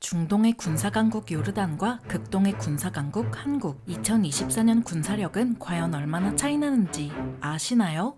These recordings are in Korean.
중동의 군사강국 요르단과 극동의 군사강국 한국 2024년 군사력은 과연 얼마나 차이 나는지 아시나요?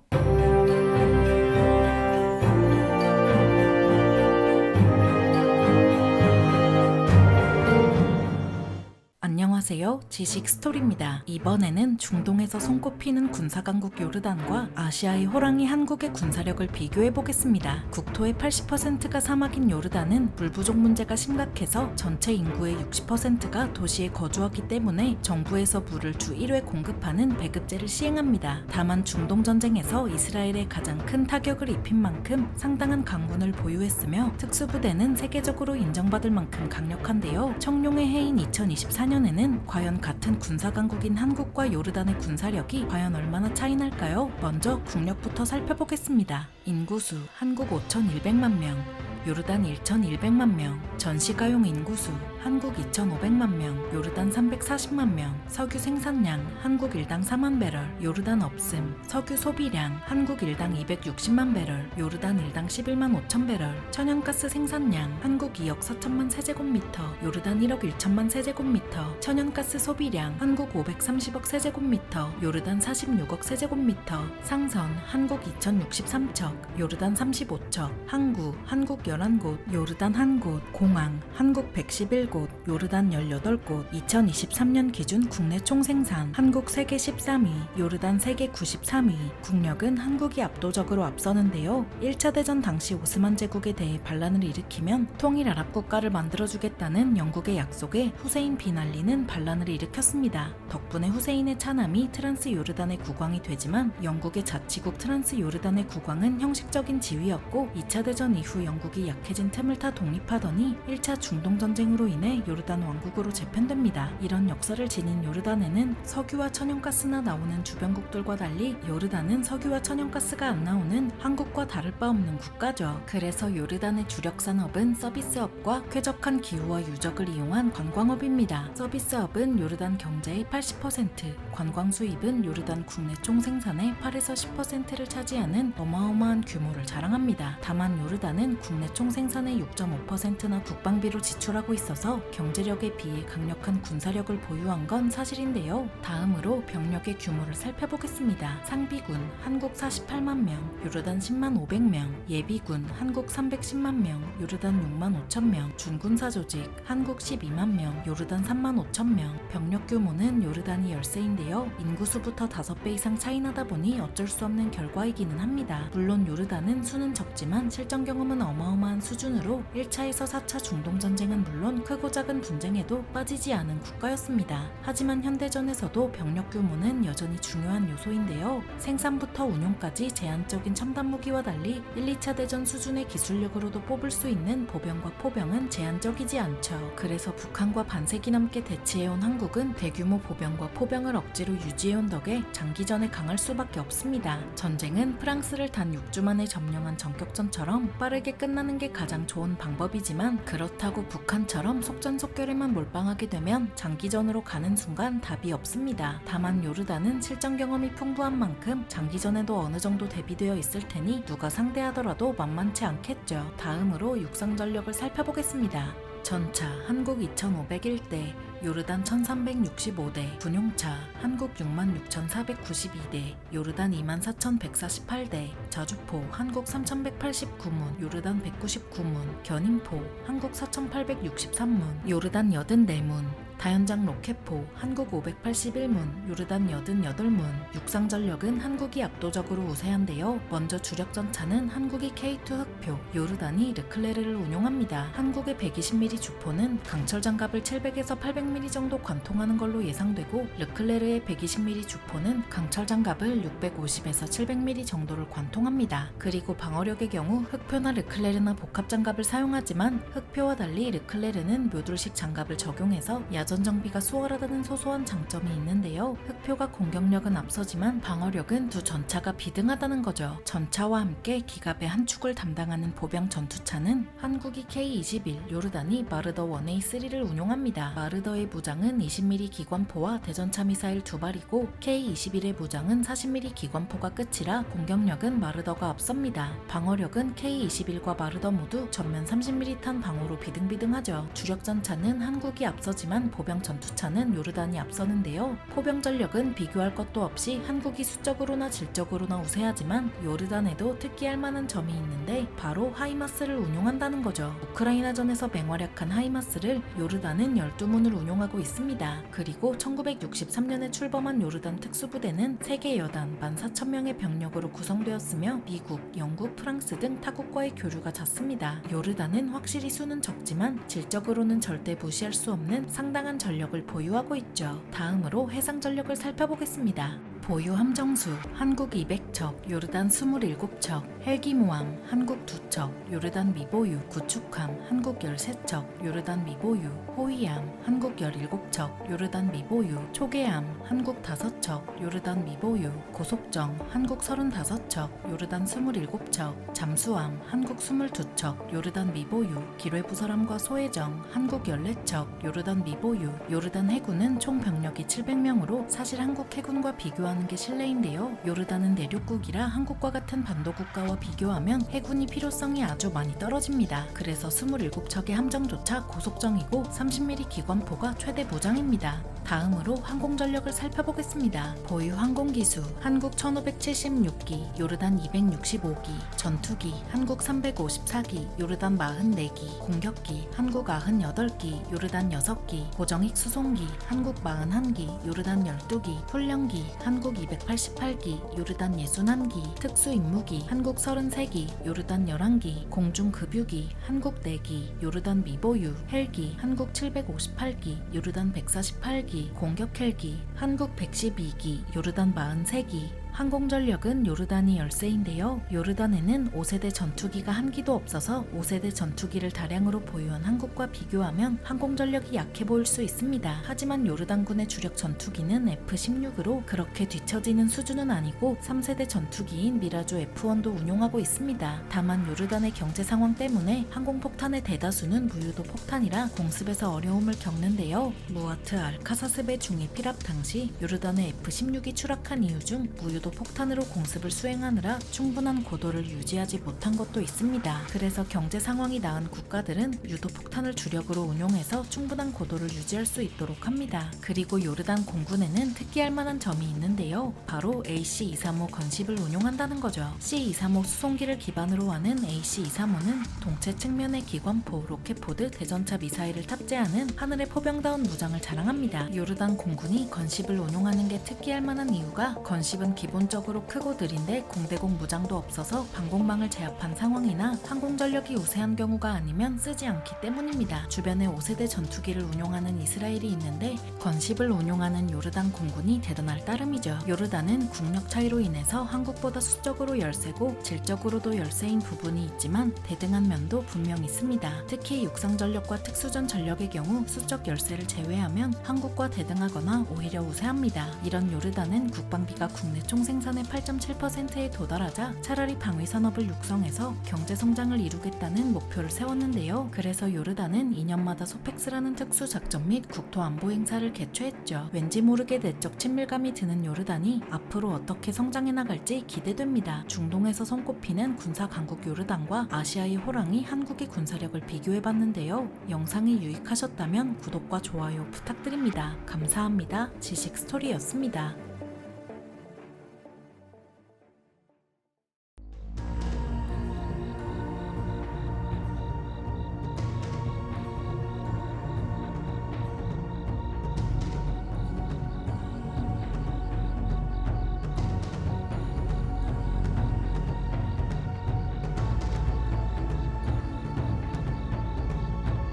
안녕하세요. 지식 스토리입니다. 이번에는 중동에서 손꼽히는 군사강국 요르단과 아시아의 호랑이 한국의 군사력을 비교해보겠습니다. 국토의 80%가 사막인 요르단은 물 부족 문제가 심각해서 전체 인구의 60%가 도시에 거주하기 때문에 정부에서 물을 주 1회 공급하는 배급제를 시행합니다. 다만 중동 전쟁에서 이스라엘에 가장 큰 타격을 입힌 만큼 상당한 강군을 보유했으며 특수부대는 세계적으로 인정받을 만큼 강력한데요. 청룡의 해인 2024년에는 과연 같은 군사강국인 한국과 요르단의 군사력이 과연 얼마나 차이 날까요? 먼저 국력부터 살펴보겠습니다. 인구수 한국 5,100만 명, 요르단 1,100만 명, 전시가용 인구수 한국 2,500만 명, 요르단 340만 명, 석유 생산량 한국 일당 4만 배럴, 요르단 없음, 석유 소비량 한국 일당 260만 배럴, 요르단 일당 11만 5천 배럴, 천연가스 생산량 한국 2억 4천만 세제곱미터, 요르단 1억 1천만 세제곱미터, 천연가스 소비량 한국 530억 세제곱미터, 요르단 46억 세제곱미터, 상선 한국 2,063척, 요르단 35척, 항구 한국 11곳, 요르단 1곳, 공항 한국 111곳, 요르단 18곳, 2023년 기준 국내 총생산 한국 세계 13위, 요르단 세계 93위, 국력은 한국이 압도적으로 앞서는데요. 1차 대전 당시 오스만 제국에 대해 반란을 일으키면 통일 아랍 국가를 만들어주겠다는 영국의 약속에 후세인 비날리는 반란을 일으켰습니다. 덕분에 후세인의 차남이 트란스 요르단의 국왕이 되지만 영국의 자치국 트란스 요르단의 국왕은 형식적인 지위였고 2차 대전 이후 영국이 약해진 틈을 타 독립하더니 1차 중동 전쟁으로 인해 요르단 왕국으로 재편됩니다. 이런 역사를 지닌 요르단에는 석유와 천연가스나 나오는 주변국들과 달리 요르단은 석유와 천연가스가 안 나오는 한국과 다를 바 없는 국가죠. 그래서 요르단의 주력 산업은 서비스업과 쾌적한 기후와 유적을 이용한 관광업입니다. 서비스업은 요르단 경제의 80%, 관광 수입은 요르단 국내 총생산의 8에서 10%를 차지하는 어마어마한 규모를 자랑합니다. 다만 요르단은 국내 총생산의 6.5%나 국방비로 지출하고 있어서 경제력에 비해 강력한 군사력을 보유한 건 사실인데요. 다음으로 병력의 규모를 살펴보겠습니다. 상비군 한국 48만 명, 요르단 10만 500명, 예비군 한국 310만 명, 요르단 6만 5천 명, 준군사 조직 한국 12만 명, 요르단 3만 5천 명. 병력 규모는 요르단이 열세인데요. 인구수부터 5배 이상 차이 나다 보니 어쩔 수 없는 결과이기는 합니다. 물론 요르단은 수는 적지만 실전 경험은 어마어마한 수준으로 1차에서 4차 중동 전쟁은 물론 크고 작은 분쟁에도 빠지지 않은 국가였습니다. 하지만 현대전에서도 병력 규모는 여전히 중요한 요소인데요. 생산부터 운용까지 제한적인 첨단 무기와 달리 1, 2차 대전 수준의 기술력으로도 뽑을 수 있는 보병과 포병은 제한적이지 않죠. 그래서 북한과 반세기 넘게 대치해온 한국은 대규모 보병과 포병을 억지로 유지해온 덕에 장기전에 강할 수밖에 없습니다. 전쟁은 프랑스를 단 6주 만에 점령한 전격전처럼 빠르게 끝나는 게 가장 좋은 방법이지만 그렇다고 북한처럼 속전속결에만 몰빵하게 되면 장기전으로 가는 순간 답이 없습니다. 다만 요르단은 실전 경험이 풍부한 만큼 장기전에도 어느 정도 대비되어 있을 테니 누가 상대하더라도 만만치 않겠죠. 다음으로 육상 전력을 살펴보겠습니다. 전차 한국 2,501대, 요르단 1,365대, 군용차 한국 66,492대, 요르단 24,148대, 저주포 한국 3,189문, 요르단 199문, 견인포 한국 4,863문, 요르단 84문, 다연장 로켓포 한국 581문, 요르단 88문. 육상 전력은 한국이 압도적으로 우세한데요. 먼저 주력 전차는 한국이 K2 흑표, 요르단이 르클레르를 운용합니다. 한국의 120mm 주포는 강철 장갑을 700에서 800mm 정도 관통하는 걸로 예상되고 르클레르의 120mm 주포는 강철 장갑을 650에서 700mm 정도를 관통합니다. 그리고 방어력의 경우 흑표나 르클레르나 복합 장갑을 사용하지만 흑표와 달리 르클레르는 묘돌식 장갑을 적용해서 야전 정비가 수월하다는 소소한 장점이 있는데요. 목표가 공격력은 앞서지만 방어력은 두 전차가 비등하다는 거죠. 전차와 함께 기갑의 한 축을 담당하는 보병 전투차는 한국이 K-21, 요르단이 마르더 1A3를 운용합니다. 마르더의 무장은 20mm 기관포와 대전차 미사일 2발이고 K-21의 무장은 40mm 기관포가 끝이라 공격력은 마르더가 앞섭니다. 방어력은 K-21과 마르더 모두 전면 30mm 탄 방어로 비등비등하죠. 주력 전차는 한국이 앞서지만 보병 전투차는 요르단이 앞서는데요. 포병 전력은 비교할 것도 없이 한국이 수적으로나 질적으로나 우세하지만 요르단에도 특기할 만한 점이 있는데 바로 하이마스를 운용한다는 거죠. 우크라이나전에서 맹활약한 하이마스를 요르단은 12문을 운용하고 있습니다. 그리고 1963년에 출범한 요르단 특수부대는 세계 여단 14,000명의 병력으로 구성되었으며 미국, 영국, 프랑스 등 타국과의 교류가 잦습니다. 요르단은 확실히 수는 적지만 질적으로는 절대 무시할 수 없는 상당한 전력을 보유하고 있죠. 다음으로 해상 전력을 살펴보겠습니다. 보유 함정수 한국 200척, 요르단 27척, 헬기모함 한국 2척, 요르단 미보유, 구축함 한국 13척, 요르단 미보유, 호위함 한국 17척, 요르단 미보유, 초계함 한국 5척, 요르단 미보유, 고속정 한국 35척, 요르단 27척, 잠수함 한국 22척, 요르단 미보유, 기뢰부설함과 소해정 한국 14척, 요르단 미보유. 요르단 해군은 총 병력이 700명으로 사실 한국 해군과 비교하는 게 실례인데요. 요르단은 내륙국이라 한국과 같은 반도 국가와 비교하면 해군이 필요성이 아주 많이 떨어집니다. 그래서 27척의 함정조차 고속정이고 30mm 기관포가 최대 무장입니다. 다음으로 항공전력을 살펴보겠습니다. 보유 항공기수 한국 1576기, 요르단 265기, 전투기 한국 354기, 요르단 44기, 공격기 한국 98기, 요르단 6기, 고정익 수송기 한국 41기, 요르단 12기, 훈련기 한국 288기, 요르단 61기, 특수임무기 한국 33기, 요르단 11기, 공중급유기 한국 4기, 요르단 미보유, 헬기 한국 758기, 요르단 148기, 공격 헬기 한국 112기, 요르단 43기. 항공전력은 요르단이 열세인데요. 요르단에는 5세대 전투기가 한 기도 없어서 5세대 전투기를 다량으로 보유한 한국과 비교하면 항공전력이 약해 보일 수 있습니다. 하지만 요르단군의 주력 전투기는 F-16으로 그렇게 뒤처지는 수준은 아니고 3세대 전투기인 미라조 F-1도 운용하고 있습니다. 다만 요르단의 경제 상황 때문에 항공폭탄의 대다수는 무유도 폭탄이라 공습에서 어려움을 겪는데요. 무아트 알카사스베 중위 피랍 당시 요르단의 F-16이 추락한 이유 중 무유도 폭탄으로 공습을 수행하느라 충분한 고도를 유지하지 못한 것도 있습니다. 그래서 경제 상황이 나은 국가들은 유도 폭탄을 주력으로 운용해서 충분한 고도를 유지할 수 있도록 합니다. 그리고 요르단 공군에는 특기할 만한 점이 있는데요. 바로 AC-235 건십을 운용한다는 거죠. C-235 수송기를 기반으로 하는 AC-235는 동체 측면의 기관포, 로켓포드, 대전차 미사일을 탑재하는 하늘의 포병다운 무장을 자랑합니다. 요르단 공군이 건십을 운용하는 게 특기할 만한 이유가 건십은 기본적으로 크고 느린데 공대공 무장도 없어서 방공망을 제압한 상황이나 항공전력이 우세한 경우가 아니면 쓰지 않기 때문입니다. 주변에 5세대 전투기를 운용하는 이스라엘이 있는데 건십을 운용하는 요르단 공군이 대단할 따름이죠. 요르단은 국력 차이로 인해서 한국보다 수적으로 열세고 질적으로도 열세인 부분이 있지만 대등한 면도 분명 있습니다. 특히 육상전력과 특수전 전력의 경우 수적 열세를 제외하면 한국과 대등하거나 오히려 우세합니다. 이런 요르단은 국방비가 국내 총생산의 8.7%에 도달하자 차라리 방위산업을 육성해서 경제성장을 이루겠다는 목표를 세웠는데요. 그래서 요르단은 2년마다 소펙스라는 특수작전 및 국토안보 행사를 개최했죠. 왠지 모르게 내적 친밀감이 드는 요르단이 앞으로 어떻게 성장해 나갈지 기대됩니다. 중동에서 손꼽히는 군사 강국 요르단과 아시아의 호랑이 한국의 군사력을 비교해봤는데요. 영상이 유익하셨다면 구독과 좋아요 부탁드립니다. 감사합니다. 지식스토리였습니다.